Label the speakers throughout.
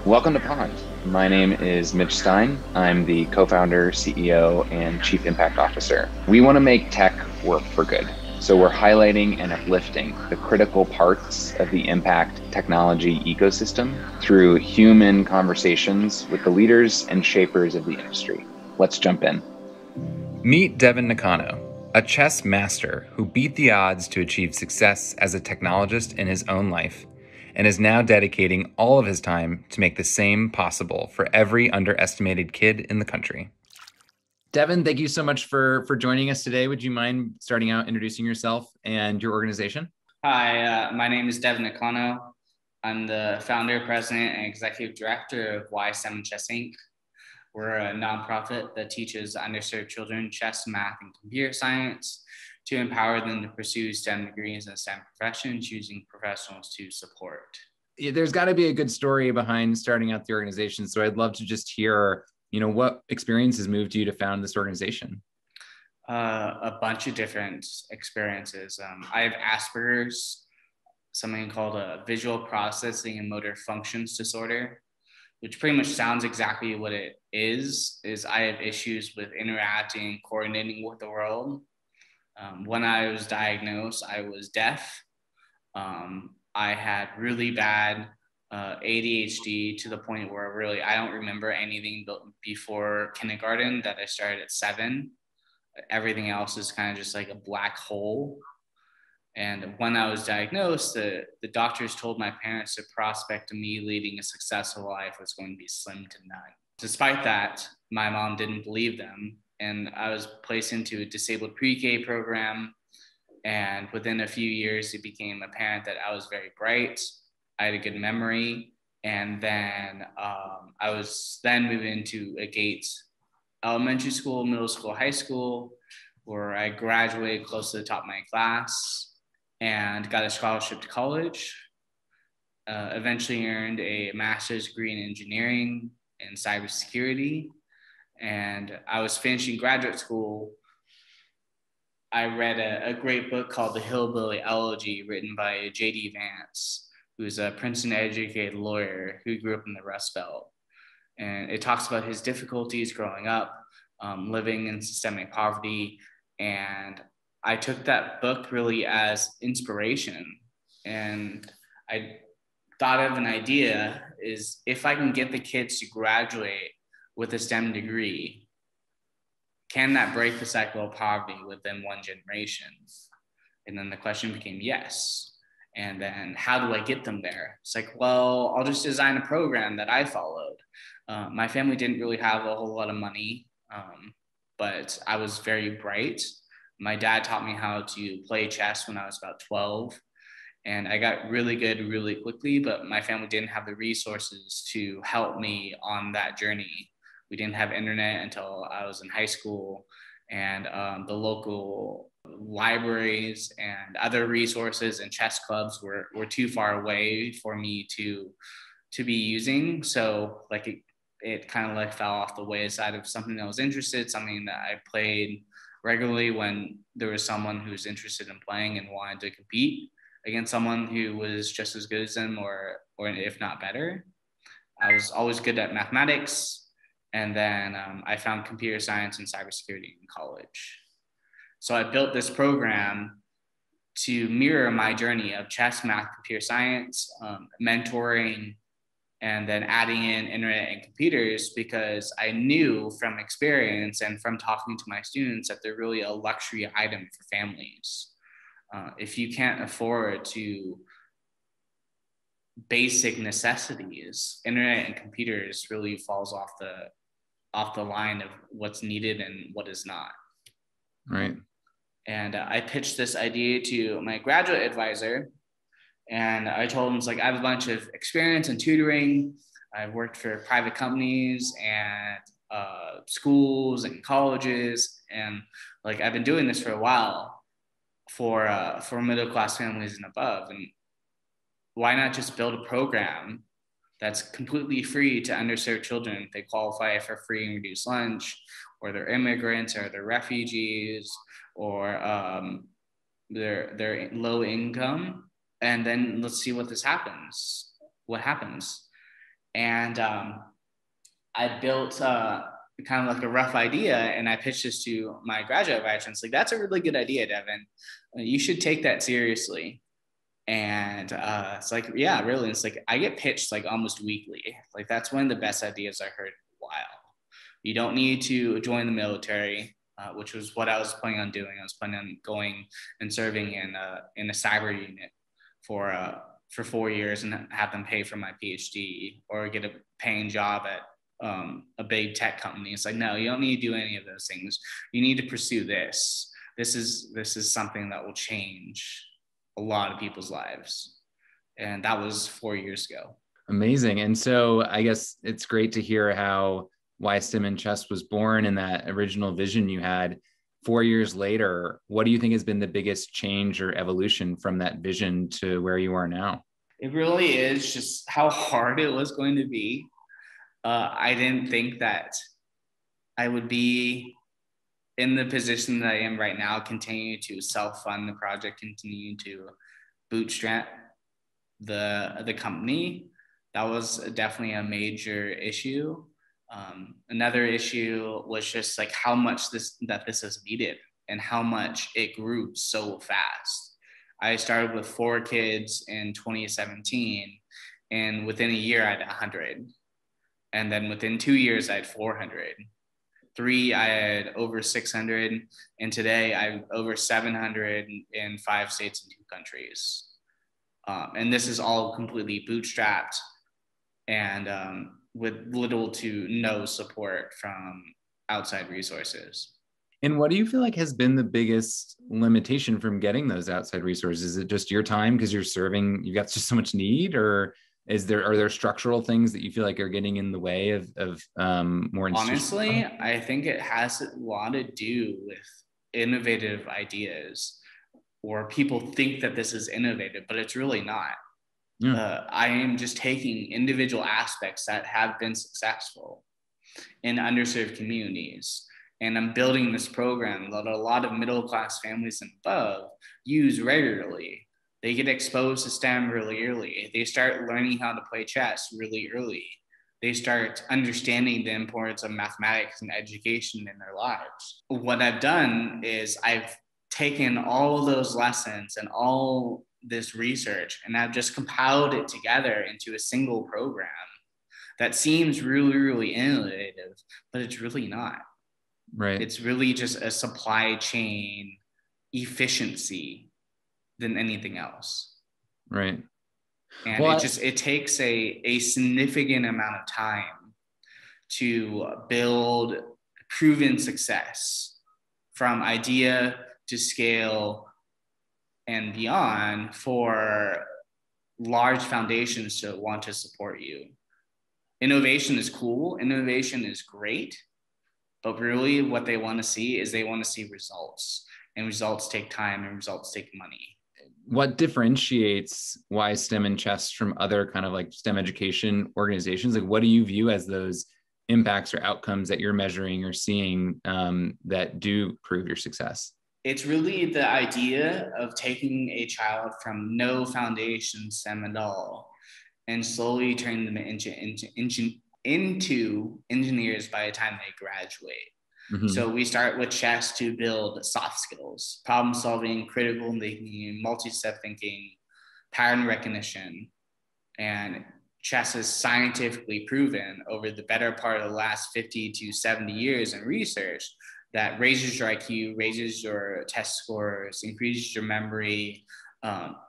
Speaker 1: Welcome to Pond. My name is Mitch Stein. I'm the co-founder, CEO, and Chief Impact Officer. We want to make tech work for good. So we're highlighting and uplifting the critical parts of the impact technology ecosystem through human conversations with the leaders and shapers of the industry. Let's jump in. Meet Devin Nakano, a chess master who beat the odds to achieve success as a technologist in his own life and is now dedicating all of his time to make the same possible for every underestimated kid in the country. Devin, thank you so much for joining us today. Would you mind starting out introducing yourself and your organization?
Speaker 2: Hi, my name is Devin Nakano. I'm the founder, president, and executive director of Y7 Chess Inc. We're a nonprofit that teaches underserved children chess, math, and computer science to empower them to pursue STEM degrees and STEM professions using professionals to support.
Speaker 1: There's got to be a good story behind starting out the organization. So I'd love to just hear, what experiences moved you to found this organization?
Speaker 2: A bunch of different experiences. I have Asperger's, something called a visual processing and motor functions disorder, which pretty much sounds exactly what it is I have issues with interacting, coordinating with the world. When I was diagnosed, I was deaf. I had really bad ADHD to the point where really I don't remember anything before kindergarten that I started at 7. Everything else is kind of just like a black hole. And when I was diagnosed, the doctors told my parents the prospect of me leading a successful life was going to be slim to none. Despite that, my mom didn't believe them. And I was placed into a disabled pre-K program. And within a few years, it became apparent that I was very bright. I had a good memory. And then I was then moved into a Gates elementary school, middle school, high school, where I graduated close to the top of my class and got a scholarship to college. Eventually earned a master's degree in engineering and cybersecurity. And I was finishing graduate school. I read a great book called The Hillbilly Elegy, written by J.D. Vance, who's a Princeton educated lawyer who grew up in the Rust Belt. And it talks about his difficulties growing up, living in systemic poverty. And I took that book really as inspiration. And I thought of an idea is if I can get the kids to graduate with a STEM degree, can that break the cycle of poverty within one generation? And then the question became yes. And then how do I get them there? It's like, well, I'll just design a program that I followed. My family didn't really have a whole lot of money, but I was very bright. My dad taught me how to play chess when I was about 12. And I got really good really quickly, but my family didn't have the resources to help me on that journey. We didn't have internet until I was in high school, and the local libraries and other resources and chess clubs were too far away for me to be using. So like it kind of like fell off the wayside of something that I was interested, something that I played regularly when there was someone who was interested in playing and wanted to compete against someone who was just as good as them or if not better. I was always good at mathematics. And then I found computer science and cybersecurity in college. So I built this program to mirror my journey of chess, math, computer science, mentoring, and then adding in internet and computers, because I knew from experience and from talking to my students that they're really a luxury item for families. If you can't afford to basic necessities, internet and computers really falls off the line of what's needed and what is not.
Speaker 1: Right.
Speaker 2: And I pitched this idea to my graduate advisor, and I told him, it's like, I have a bunch of experience in tutoring. I've worked for private companies and schools and colleges, and like I've been doing this for a while for middle class families and above. And why not just build a program that's completely free to underserved children if they qualify for free and reduced lunch, or they're immigrants, or they're refugees, or they're low income. And then let's see what happens. And I built kind of like a rough idea, and I pitched this to my graduate advisor. It's like, that's a really good idea, Devin. You should take that seriously. And it's like, yeah, really. It's like I get pitched like almost weekly. Like that's one of the best ideas I heard in a while. You don't need to join the military, which was what I was planning on doing. I was planning on going and serving in a cyber unit for 4 years and have them pay for my PhD or get a paying job at a big tech company. It's like, no, you don't need to do any of those things. You need to pursue this. This is something that will change a lot of people's lives. And that was 4 years ago.
Speaker 3: Amazing. And so I guess it's great to hear how Why STEM and Chess was born and that original vision you had. 4 years later, what do you think has been the biggest change or evolution from that vision to where you are now?
Speaker 2: It really is just how hard it was going to be. I didn't think that I would be in the position that I am right now, continue to self-fund the project, continue to bootstrap the company. That was definitely a major issue. Another issue was just like how much this is needed and how much it grew so fast. I started with 4 kids in 2017, and within a year I had 100. And then within 2 years, I had 400. 3, I had over 600. And today, I have over 700 in 5 states and 2 countries. And this is all completely bootstrapped and with little to no support from outside resources.
Speaker 3: And what do you feel like has been the biggest limitation from getting those outside resources? Is it just your time because you're serving, you've got just so much need, or are there structural things that you feel like are getting in the way of more
Speaker 2: Honestly, I think it has a lot to do with innovative ideas, or people think that this is innovative, but it's really not. Yeah. I am just taking individual aspects that have been successful in underserved communities, and I'm building this program that a lot of middle-class families and above use regularly. They get exposed to STEM really early. They start learning how to play chess really early. They start understanding the importance of mathematics and education in their lives. What I've done is I've taken all of those lessons and all this research, and I've just compiled it together into a single program that seems really, really innovative, but it's really not.
Speaker 3: Right.
Speaker 2: It's really just a supply chain efficiency than anything else.
Speaker 3: Right.
Speaker 2: And well, it takes a significant amount of time to build proven success from idea to scale and beyond for large foundations to want to support you. Innovation is cool. Innovation is great. But really what they want to see is they want to see results, and results take time and results take money.
Speaker 3: What differentiates Why STEM and Chess from other kind of like STEM education organizations? Like, what do you view as those impacts or outcomes that you're measuring or seeing that do prove your success?
Speaker 2: It's really the idea of taking a child from no foundation STEM at all and slowly turning them into engineers by the time they graduate. Mm-hmm. So we start with chess to build soft skills, problem solving, critical thinking, multi-step thinking, pattern recognition. And chess is scientifically proven over the better part of the last 50 to 70 years in research that raises your IQ, raises your test scores, increases your memory,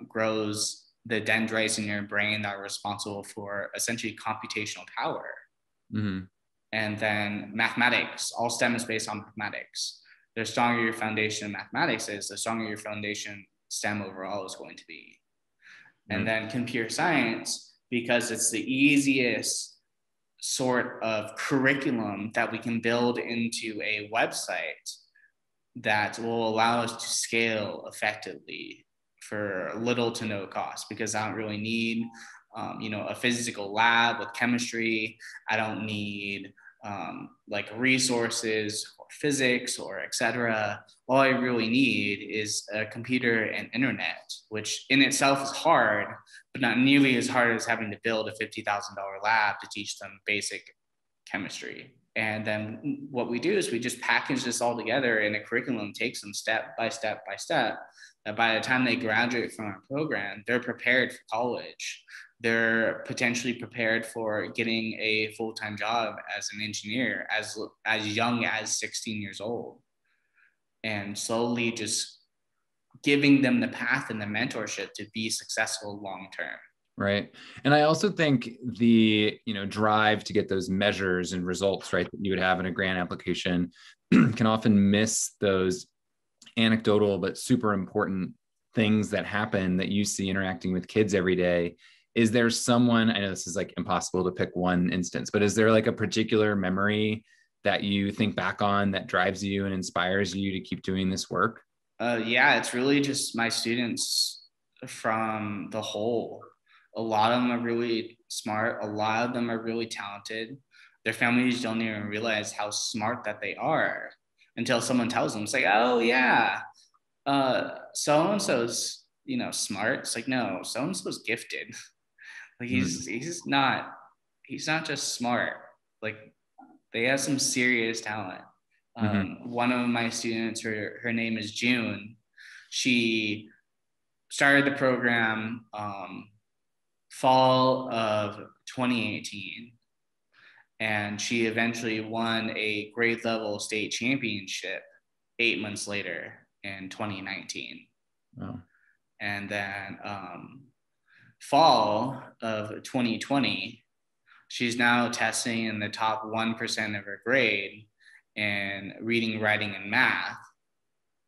Speaker 2: grows the dendrites in your brain that are responsible for essentially computational power. Mm-hmm. And then mathematics, all STEM is based on mathematics. The stronger your foundation in mathematics is, the stronger your foundation STEM overall is going to be. Mm-hmm. And then computer science, because it's the easiest sort of curriculum that we can build into a website that will allow us to scale effectively for little to no cost, because I don't really need a physical lab with chemistry. I don't need like resources or physics or etc. All I really need is a computer and internet, which in itself is hard, but not nearly as hard as having to build a $50,000 lab to teach them basic chemistry. And then what we do is we just package this all together in a curriculum, takes them step by step by step. That by the time they graduate from our program, they're prepared for college. They're potentially prepared for getting a full-time job as an engineer as young as 16 years old, and slowly just giving them the path and the mentorship to be successful long-term.
Speaker 3: Right. And I also think the, drive to get those measures and results, right, that you would have in a grant application can often miss those anecdotal but super important things that happen that you see interacting with kids every day. Is there someone, I know this is like impossible to pick one instance, but is there like a particular memory that you think back on that drives you and inspires you to keep doing this work?
Speaker 2: Yeah, it's really just my students from the whole. A lot of them are really smart. A lot of them are really talented. Their families don't even realize how smart that they are until someone tells them. It's like, oh yeah, so-and-so's, smart. It's like, no, so-and-so's gifted. Like he's not just smart. Like they have some serious talent. One of my students, her name is June. She started the program fall of 2018, and she eventually won a grade level state championship 8 months later in 2019.
Speaker 3: Wow.
Speaker 2: And then fall of 2020, she's now testing in the top 1% of her grade in reading, writing, and math,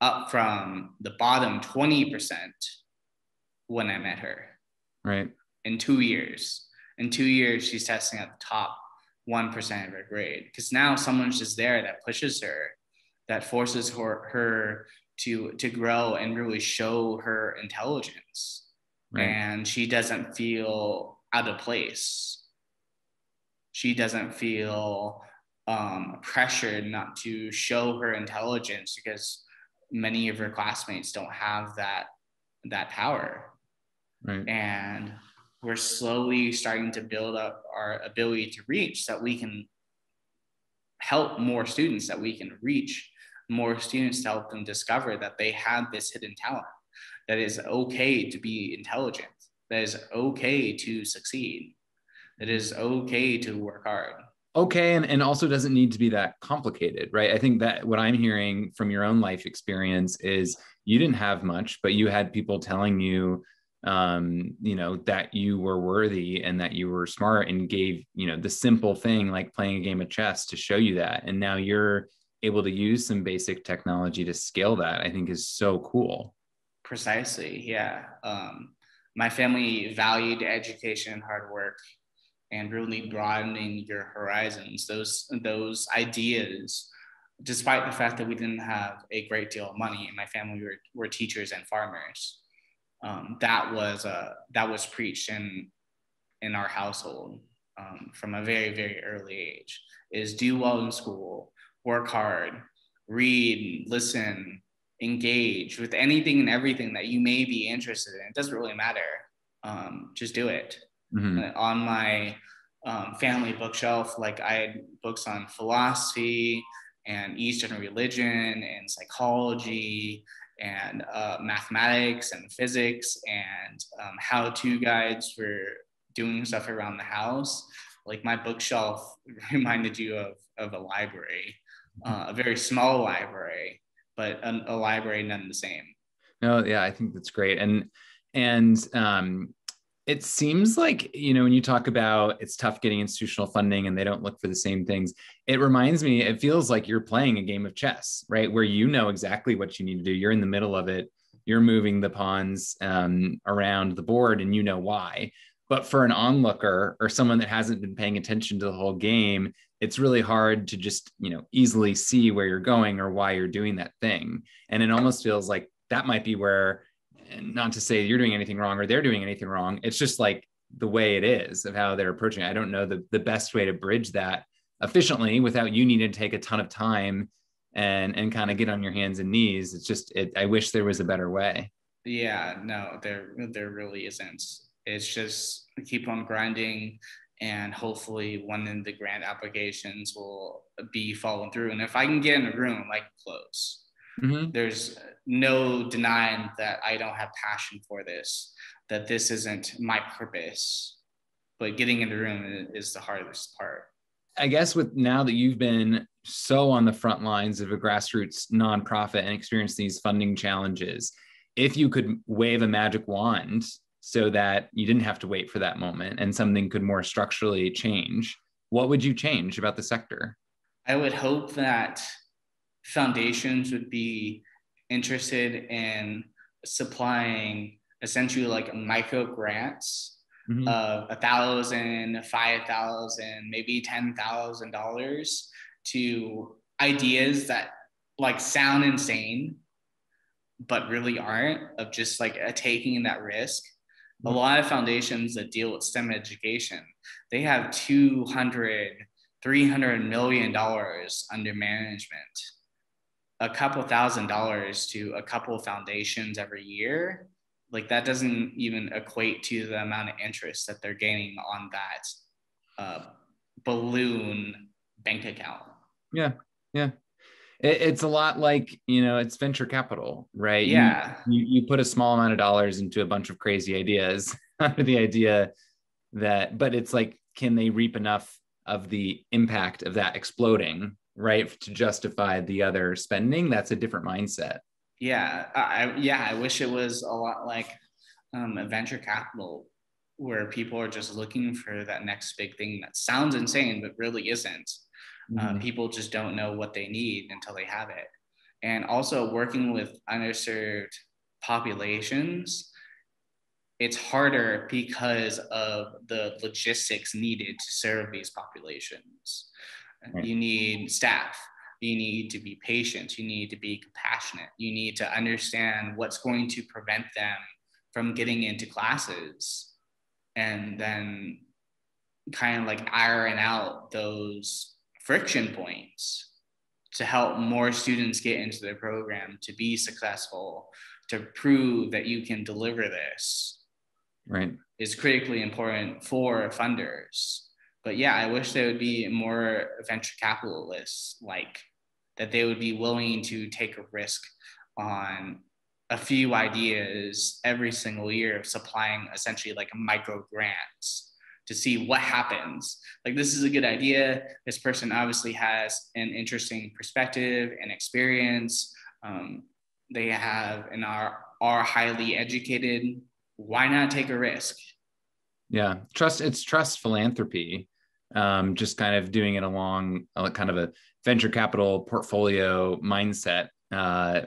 Speaker 2: up from the bottom 20% when I met her.
Speaker 3: Right.
Speaker 2: In 2 years. In 2 years, she's testing at the top 1% of her grade, because now someone's just there that pushes her, that forces her to grow and really show her intelligence. Right. And she doesn't feel out of place. She doesn't feel pressured not to show her intelligence, because many of her classmates don't have that power.
Speaker 3: Right.
Speaker 2: And we're slowly starting to build up our ability to reach, so that we can help more students, that we can reach more students to help them discover that they have this hidden talent, that is okay to be intelligent, that is okay to succeed, that is okay to work hard.
Speaker 3: Okay. And also doesn't need to be that complicated, right? I think that what I'm hearing from your own life experience is you didn't have much, but you had people telling you, that you were worthy and that you were smart, and gave, the simple thing like playing a game of chess to show you that. And now you're able to use some basic technology to scale that. I think is so cool.
Speaker 2: Precisely. Yeah. My family valued education and hard work, and really broadening your horizons. Those ideas, despite the fact that we didn't have a great deal of money, and my family were teachers and farmers. That was preached in our household from a very, very early age, is do well in school, work hard, read, listen, engage with anything and everything that you may be interested in. It doesn't really matter. Just do it. On my family bookshelf, like I had books on philosophy and Eastern religion and psychology and mathematics and physics and how-to guides for doing stuff around the house. Like my bookshelf reminded you of a library, a very small library, but a library none the same.
Speaker 3: No, yeah, I think that's great. And it seems like, when you talk about it's tough getting institutional funding and they don't look for the same things, it reminds me, it feels like you're playing a game of chess, right? Where you know exactly what you need to do. You're in the middle of it. You're moving the pawns around the board, and you know why. But for an onlooker or someone that hasn't been paying attention to the whole game, it's really hard to just, easily see where you're going or why you're doing that thing. And it almost feels like that might be where, and not to say you're doing anything wrong or they're doing anything wrong, it's just like the way it is of how they're approaching it. I don't know the best way to bridge that efficiently without you needing to take a ton of time and kind of get on your hands and knees. It's just, I wish there was a better way.
Speaker 2: Yeah, no, there really isn't. It's just keep on grinding, and hopefully one of the grant applications will be following through. And if I can get in a room, I can close.
Speaker 3: Mm-hmm.
Speaker 2: There's no denying that I don't have passion for this, that this isn't my purpose, but getting in the room is the hardest part.
Speaker 3: I guess with now that you've been so on the front lines of a grassroots nonprofit and experienced these funding challenges, if you could wave a magic wand so that you didn't have to wait for that moment and something could more structurally change, what would you change about the sector?
Speaker 2: I would hope that foundations would be interested in supplying essentially like micro grants of $1,000, $5,000, maybe $10,000 to ideas that like sound insane, but really aren't, of just like taking that risk. A lot of foundations that deal with STEM education, they have 200, $300 million under management. A couple $1,000s to a couple of foundations every year, like that doesn't even equate to the amount of interest that they're gaining on that balloon bank account.
Speaker 3: Yeah, yeah. It's a lot like, it's venture capital, right?
Speaker 2: Yeah.
Speaker 3: You put a small amount of dollars into a bunch of crazy ideas under the idea that, but it's like, can they reap enough of the impact of that exploding, right, to justify the other spending? That's a different mindset.
Speaker 2: Yeah, I wish it was a lot like a venture capital, where people are just looking for that next big thing that sounds insane but really isn't. People just don't know what they need until they have it. And also working with underserved populations, it's harder because of the logistics needed to serve these populations. Right. You need staff. You need to be patient. You need to be compassionate. You need to understand what's going to prevent them from getting into classes, and then kind of like iron out those friction points to help more students get into the program, to be successful, to prove that you can deliver this.
Speaker 3: Right.
Speaker 2: Is critically important for funders. But yeah, I wish there would be more venture capitalists, like that they would be willing to take a risk on a few ideas every single year of supplying essentially like micro grants to see what happens. Like, this is a good idea. This person obviously has an interesting perspective and experience. They have and are highly educated. Why not take a risk?
Speaker 3: Yeah, it's trust philanthropy. Just kind of doing it along kind of a venture capital portfolio mindset,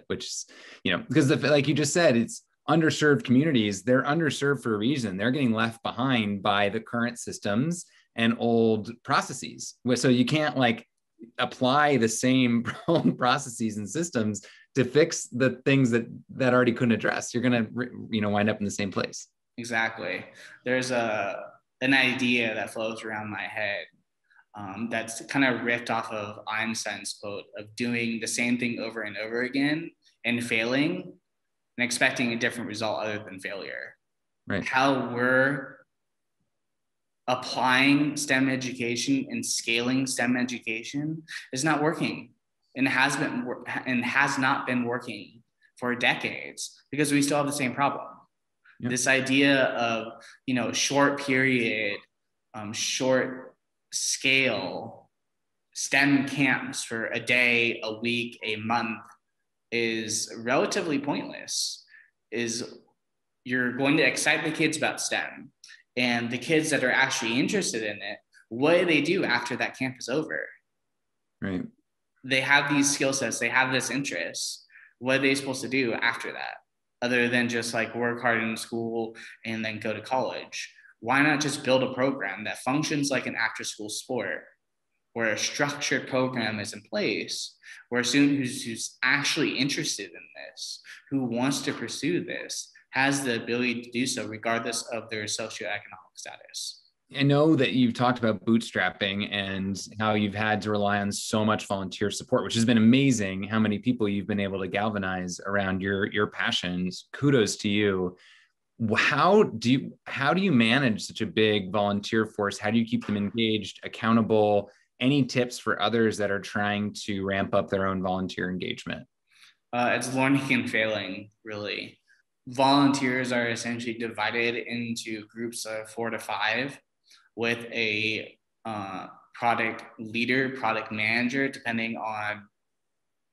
Speaker 3: which is, because like you just said, it's underserved communities. They're underserved for a reason. They're getting left behind by the current systems and old processes. So you can't like apply the same processes and systems to fix the things that already couldn't address. You're going to, wind up in the same place.
Speaker 2: Exactly. There's an idea that flows around my head that's kind of ripped off of Einstein's quote of doing the same thing over and over again and failing and expecting a different result other than failure.
Speaker 3: Right.
Speaker 2: How we're applying STEM education and scaling STEM education is not working, and has not been working for decades, because we still have the same problem. Yep. This idea of, short period, short scale STEM camps for a day, a week, a month is relatively pointless. You're going to excite the kids about STEM, and the kids that are actually interested in it, what do they do after that camp is over?
Speaker 3: Right.
Speaker 2: They have these skill sets, they have this interest. What are they supposed to do after that, other than just like work hard in school and then go to college? Why not just build a program that functions like an after school sport, where a structured program is in place, where a student who's actually interested in this, who wants to pursue this, has the ability to do so regardless of their socioeconomic status?
Speaker 3: I know that you've talked about bootstrapping and how you've had to rely on so much volunteer support, which has been amazing. How many people you've been able to galvanize around your passions. Kudos to you. How do you manage such a big volunteer force? How do you keep them engaged, accountable? Any tips for others that are trying to ramp up their own volunteer engagement?
Speaker 2: It's learning and failing, really. Volunteers are essentially divided into groups of 4 to 5 with a product leader, product manager, depending on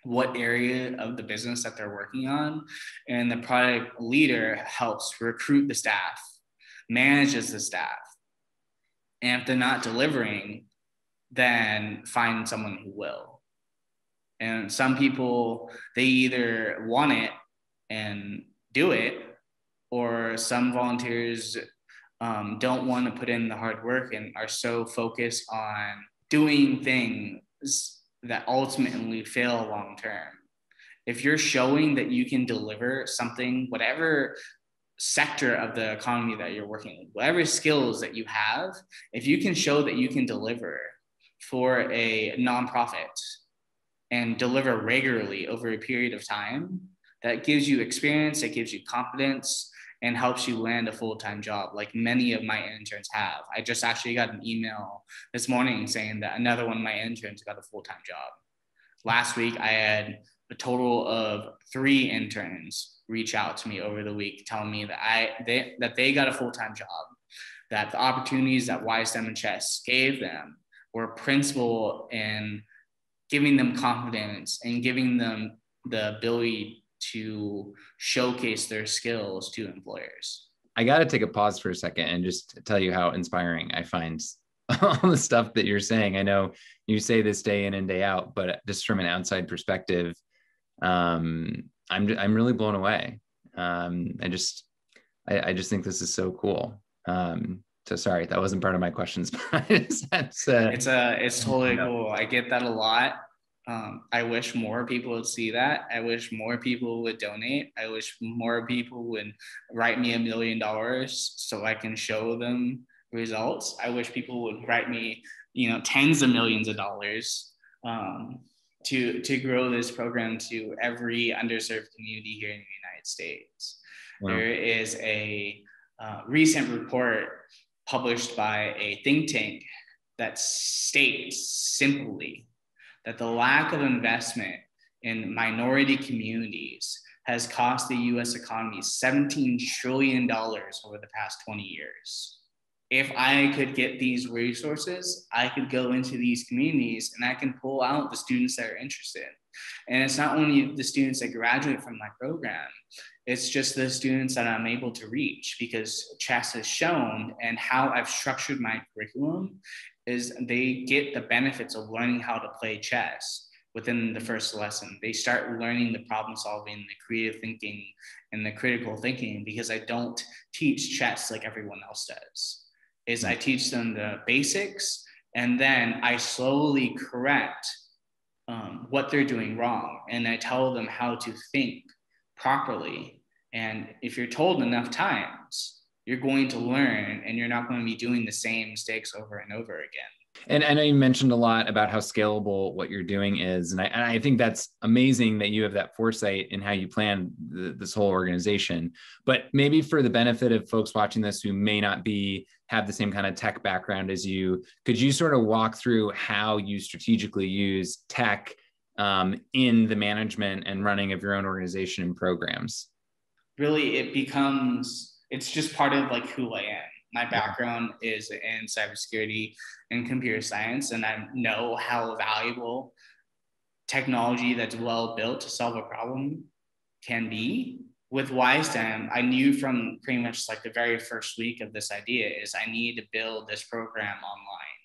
Speaker 2: what area of the business that they're working on. And the product leader helps recruit the staff, manages the staff. And if they're not delivering, then find someone who will. And some people, they either want it and do it, or some volunteers don't want to put in the hard work and are so focused on doing things that ultimately fail long term. If you're showing that you can deliver something, whatever sector of the economy that you're working in, whatever skills that you have, if you can show that you can deliver for a nonprofit and deliver regularly over a period of time, that gives you experience, it gives you confidence, and helps you land a full-time job like many of my interns have. I just actually got an email this morning saying that another one of my interns got a full-time job. Last week, I had a total of 3 interns reach out to me over the week telling me that they got a full-time job, that the opportunities that YSTEM and Chess gave them were principal in giving them confidence and giving them the ability to showcase their skills to employers.
Speaker 3: I got to take a pause for a second and just tell you how inspiring I find all the stuff that you're saying. I know you say this day in and day out, but just from an outside perspective, I'm really blown away. I just think this is so cool. So sorry, that wasn't part of my questions, but
Speaker 2: it's totally cool. I get that a lot. I wish more people would see that. I wish more people would donate. I wish more people would write me $1 million so I can show them results. I wish people would write me, tens of millions of dollars to grow this program to every underserved community here in the United States. Wow. There is a recent report published by a think tank that states simply that the lack of investment in minority communities has cost the US economy $17 trillion over the past 20 years. If I could get these resources, I could go into these communities and I can pull out the students that are interested. And it's not only the students that graduate from my program, it's just the students that I'm able to reach, because Chess has shown, and how I've structured my curriculum is they get the benefits of learning how to play chess within the first lesson. They start learning the problem solving, the creative thinking, and the critical thinking, because I don't teach chess like everyone else does. I teach them the basics, and then I slowly correct what they're doing wrong. And I tell them how to think properly. And if you're told enough times, you're going to learn, and you're not going to be doing the same mistakes over and over again.
Speaker 3: And I know you mentioned a lot about how scalable what you're doing is. And I think that's amazing that you have that foresight in how you plan this whole organization. But maybe for the benefit of folks watching this who may not have the same kind of tech background as you, could you sort of walk through how you strategically use tech in the management and running of your own organization and programs?
Speaker 2: Really, it's just part of like who I am. My background is in cybersecurity and computer science, and I know how valuable technology that's well built to solve a problem can be. With YSTEM, I knew from pretty much like the very first week of this idea is I needed to build this program online,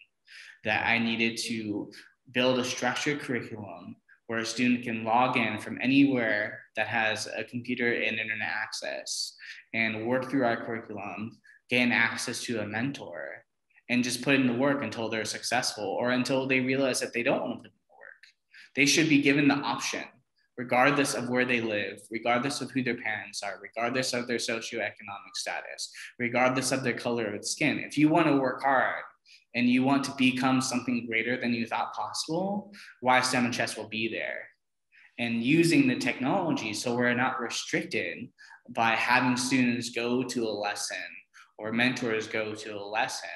Speaker 2: that I needed to build a structured curriculum where a student can log in from anywhere that has a computer and internet access and work through our curriculum, gain access to a mentor, and just put in the work until they're successful, or until they realize that they don't want to put in the work. They should be given the option regardless of where they live, regardless of who their parents are, regardless of their socioeconomic status, regardless of their color of skin. If you want to work hard and you want to become something greater than you thought possible, why STEM and chess will be there. And using the technology so we're not restricted by having students go to a lesson or mentors go to a lesson,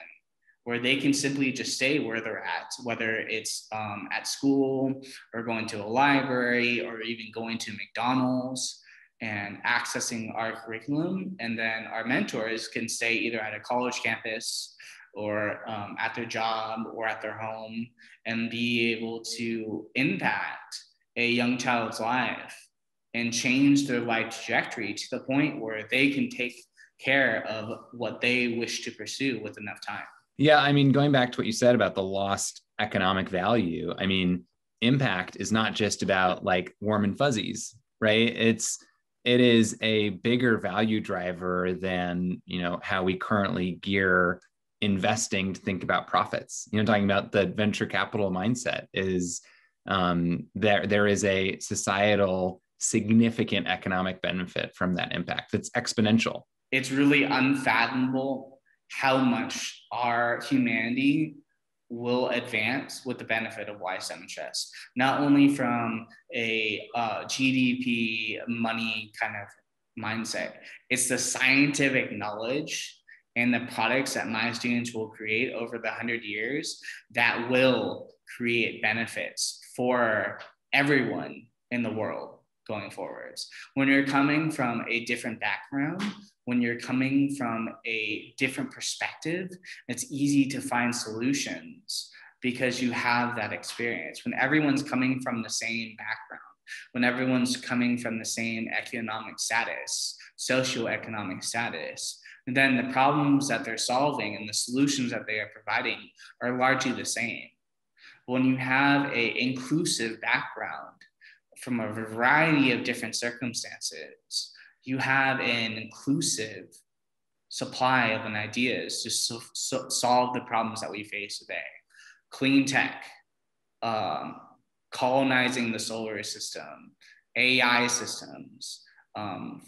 Speaker 2: where they can simply just stay where they're at, whether it's at school or going to a library or even going to McDonald's and accessing our curriculum. And then our mentors can stay either at a college campus or at their job or at their home and be able to impact a young child's life and change their life trajectory to the point where they can take care of what they wish to pursue with enough time.
Speaker 3: Yeah, I mean, going back to what you said about the lost economic value, I mean, impact is not just about like warm and fuzzies, right? It is a bigger value driver than, you know, how we currently gear investing to think about profits. You know, talking about the venture capital mindset is there is a societal significant economic benefit from that impact that's exponential.
Speaker 2: It's really unfathomable how much our humanity will advance with the benefit of STEM and chess, not only from a GDP money kind of mindset. It's the scientific knowledge and the products that my students will create over the 100 years that will create benefits for everyone in the world going forwards. When you're coming from a different background, when you're coming from a different perspective, it's easy to find solutions because you have that experience. When everyone's coming from the same background, when everyone's coming from the same economic status, socioeconomic status, then the problems that they're solving and the solutions that they are providing are largely the same. When you have an inclusive background from a variety of different circumstances, you have an inclusive supply of ideas to solve the problems that we face today. Clean tech, colonizing the solar system, AI systems,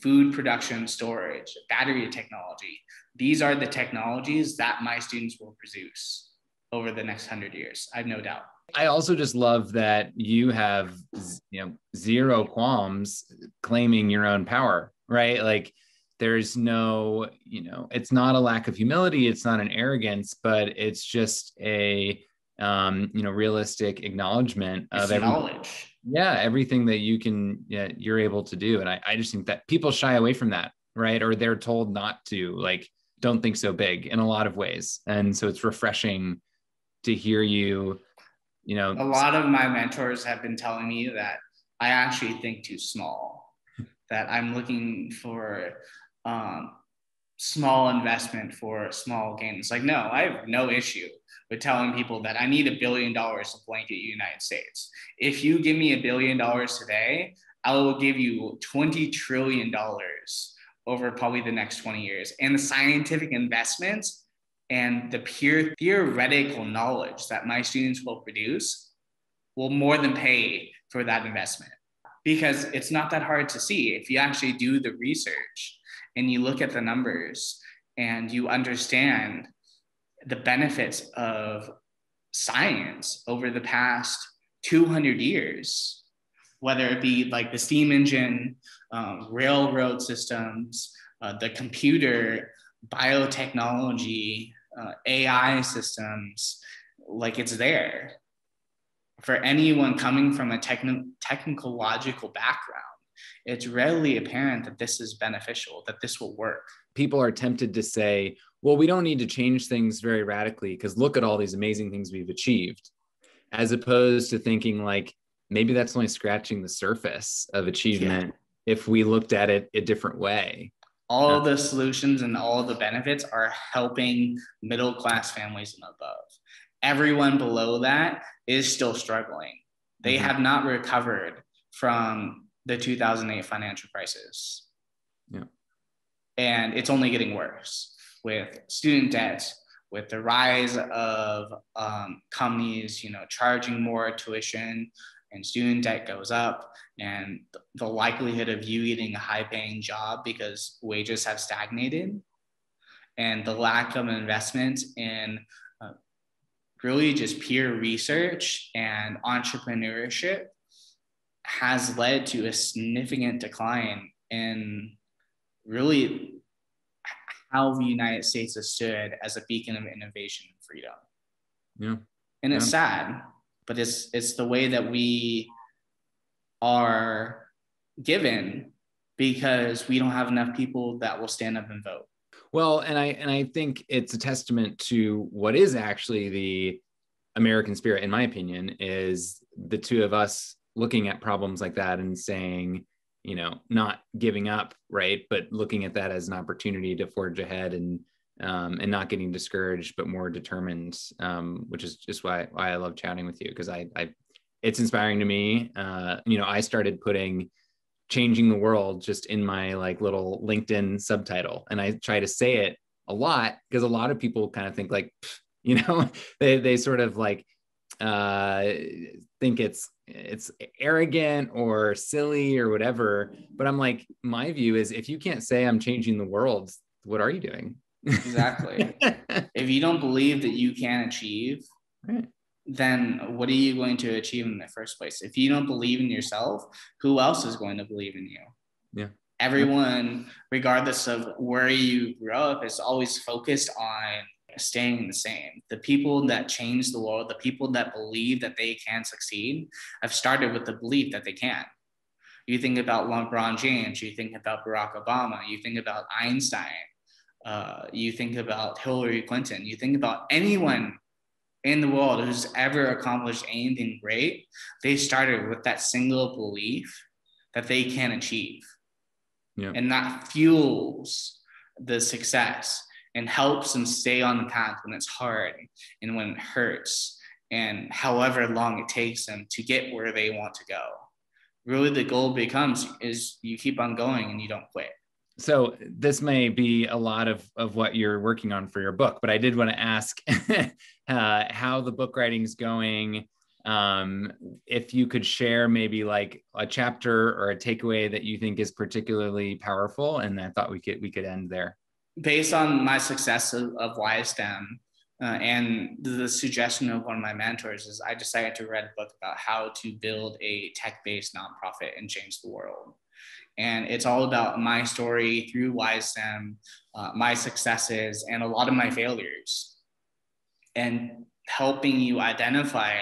Speaker 2: food production, storage, battery technology. These are the technologies that my students will produce over the next 100 years. I have no doubt.
Speaker 3: I also just love that you have, you know, zero qualms claiming your own power, right? Like there's no, you know, it's not a lack of humility. It's not an arrogance, but it's just a, you know, realistic acknowledgement of
Speaker 2: knowledge.
Speaker 3: Yeah. Everything that you can, yeah, you're able to do. And I just think that people shy away from that, right? Or they're told not to, like, don't think so big in a lot of ways. And so it's refreshing to hear you, you know.
Speaker 2: A lot of my mentors have been telling me that I actually think too small, that I'm looking for small investment for small gains. Like, no, I have no issue with telling people that I need $1 billion to blanket the United States. If you give me $1 billion today, I will give you $20 trillion over probably the next 20 years. And the scientific investments and the pure theoretical knowledge that my students will produce will more than pay for that investment, because it's not that hard to see. If you actually do the research and you look at the numbers and you understand the benefits of science over the past 200 years, whether it be like the steam engine, railroad systems, the computer, biotechnology, AI systems, like it's there. For anyone coming from a technological background, it's readily apparent that this is beneficial, that this will work.
Speaker 3: People are tempted to say, well, we don't need to change things very radically because look at all these amazing things we've achieved, as opposed to thinking like, maybe that's only scratching the surface of achievement if we looked at it a different way.
Speaker 2: All of the solutions and all of the benefits are helping middle-class families and above. Everyone below that is still struggling. They have not recovered from the 2008 financial crisis.
Speaker 3: Yeah.
Speaker 2: And it's only getting worse with student debt, with the rise of companies, you know, charging more tuition and student debt goes up, and the likelihood of you getting a high paying job because wages have stagnated, and the lack of investment in really just peer research and entrepreneurship has led to a significant decline in really how the United States has stood as a beacon of innovation and freedom.
Speaker 3: Yeah.
Speaker 2: And it's sad, but it's the way that we are given because we don't have enough people that will stand up and vote.
Speaker 3: Well, and I think it's a testament to what is actually the American spirit, in my opinion, is the two of us looking at problems like that and saying, you know, not giving up, right? But looking at that as an opportunity to forge ahead and not getting discouraged, but more determined, which is just why I love chatting with you, because I it's inspiring to me. You know, I started putting changing the world just in my like little LinkedIn subtitle, and I try to say it a lot because a lot of people kind of think like, you know, they sort of like think it's arrogant or silly or whatever. But I'm like, my view is if you can't say I'm changing the world, what are you doing?
Speaker 2: Exactly. If you don't believe that you can achieve,
Speaker 3: right,
Speaker 2: then what are you going to achieve in the first place? If you don't believe in yourself, who else is going to believe in you?
Speaker 3: Yeah.
Speaker 2: Everyone, regardless of where you grew up, is always focused on staying the same. The people that change the world, the people that believe that they can succeed, have started with the belief that they can. You think about LeBron James, you think about Barack Obama, you think about Einstein, you think about Hillary Clinton, you think about anyone in the world who's ever accomplished anything great. They started with that single belief that they can achieve. Yeah. And that fuels the success and helps them stay on the path when it's hard and when it hurts and however long it takes them to get where they want to go. Really, the goal becomes is you keep on going and you don't quit. So this may be a lot of what you're working on for your book, but I did want to ask how the book writing's going. If you could share maybe like a chapter or a takeaway that you think is particularly powerful, and I thought we could end there. Based on my success of YSTEM and the suggestion of one of my mentors, is I decided to write a book about how to build a tech-based nonprofit and change the world. And it's all about my story through YSTEM, my successes, and a lot of my failures, and helping you identify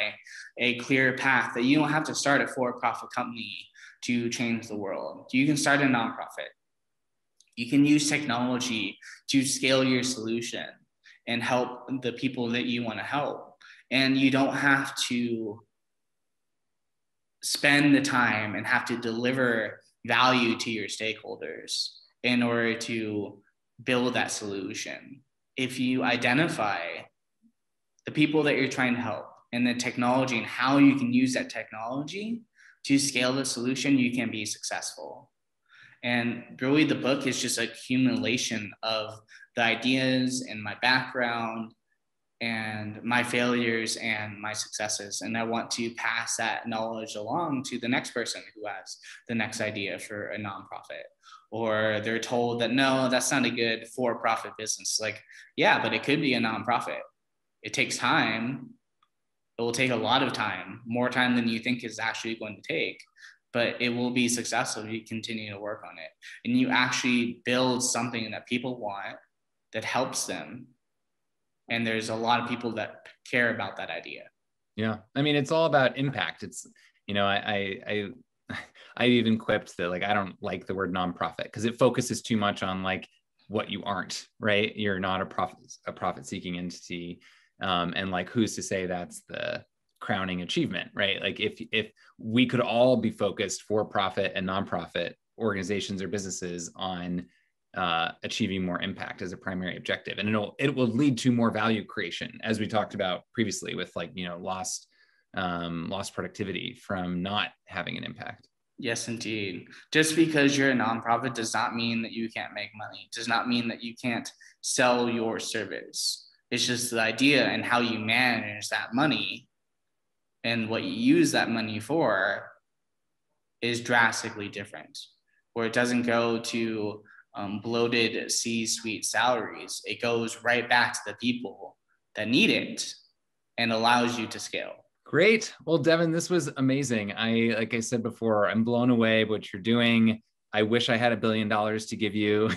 Speaker 2: a clear path that you don't have to start a for-profit company to change the world. You can start a nonprofit. You can use technology to scale your solution and help the people that you want to help. And you don't have to spend the time and have to deliver value to your stakeholders in order to build that solution. If you identify the people that you're trying to help and the technology and how you can use that technology to scale the solution, you can be successful. And really the book is just an accumulation of the ideas and my background and my failures and my successes. And I want to pass that knowledge along to the next person who has the next idea for a nonprofit, or they're told that, no, that's not a good for-profit business. Like, yeah, but it could be a nonprofit. It takes time. It will take a lot of time, more time than you think is actually going to take, but it will be successful if you continue to work on it. And you actually build something that people want that helps them. And there's a lot of people that care about that idea. Yeah. I mean, it's all about impact. It's, you know, I even quipped that, like, I don't like the word nonprofit because it focuses too much on like what you aren't, right? You're not a profit seeking entity. And like, who's to say that's the crowning achievement, right? Like if we could all be focused for profit and nonprofit organizations or businesses on achieving more impact as a primary objective, and it will lead to more value creation, as we talked about previously with, like, you know, lost productivity from not having an impact. Yes, indeed. Just because you're a nonprofit does not mean that you can't make money. Does not mean that you can't sell your service. It's just the idea and how you manage that money and what you use that money for is drastically different, where it doesn't go to bloated C-suite salaries. It goes right back to the people that need it and allows you to scale.
Speaker 3: Great. Well, Devin, this was amazing. Like I said before, I'm blown away what you're doing. I wish I had $1 billion to give you.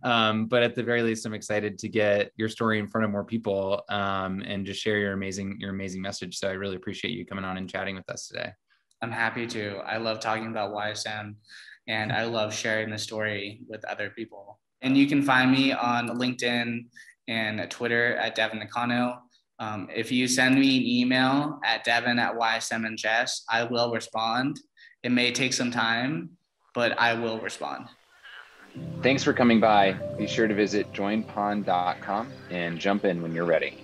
Speaker 3: But at the very least, I'm excited to get your story in front of more people and just share your amazing message. So I really appreciate you coming on and chatting with us today.
Speaker 2: I'm happy to. I love talking about YSM, and I love sharing the story with other people. And you can find me on LinkedIn and Twitter at Devin Nakano. If you send me an email at devin@ysmnchess, I will respond. It may take some time, but I will respond.
Speaker 1: Thanks for coming by. Be sure to visit joinpond.com and jump in when you're ready.